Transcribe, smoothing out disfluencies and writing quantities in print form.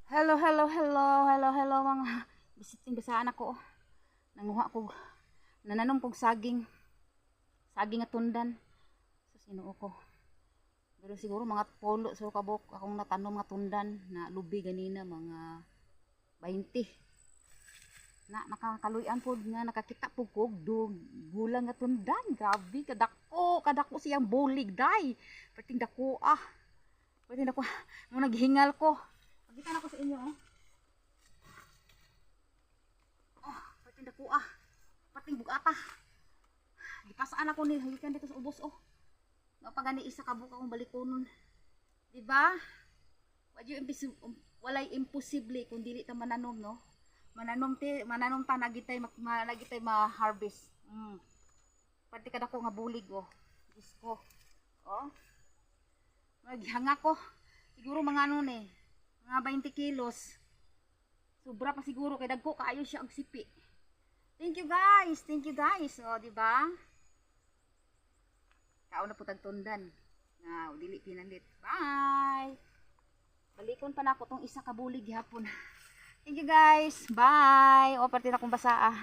Hello, hello, hello, hello, hello mga bisiting basaan ako. Nanguha ko, nananom kog saging nga tundan. So sinuo ko. Pero siguro mga polo so kabok akong natanom nga tundan na lubi ganina mga 20. Na nakakaluyan pod nga nakakita pug kog dug gulang nga tundan. Grabe kadako siyang bulig day. Perting dako ah. Perting dako mo naghingal ko. Pagitan ako sa inyo oh. Pating dako ah. Pating bugata. Gipasaan ako ni gikan dito sa ubos oh. Napagani isa ka buka kong balikonon. Di ba? Walay imposible kung dili ta mananom no. Mananom ta nagitay nagitay ma-harvest. Pati kada ko nga bulig oh. Diyos ko. Oh. Maghanga ko. Siguro mga ano ni, mga 20 kilos. Sobra pa siguro kay dagko kaayo siya og sipi. Thank you guys. Thank you guys. Oh, di ba? Kao na putag tundan. Nga dili pinalit. Bye. Balikon pa na ako tong isa ka bulig gihapon. Thank you guys. Bye. O parte na kong basa ah.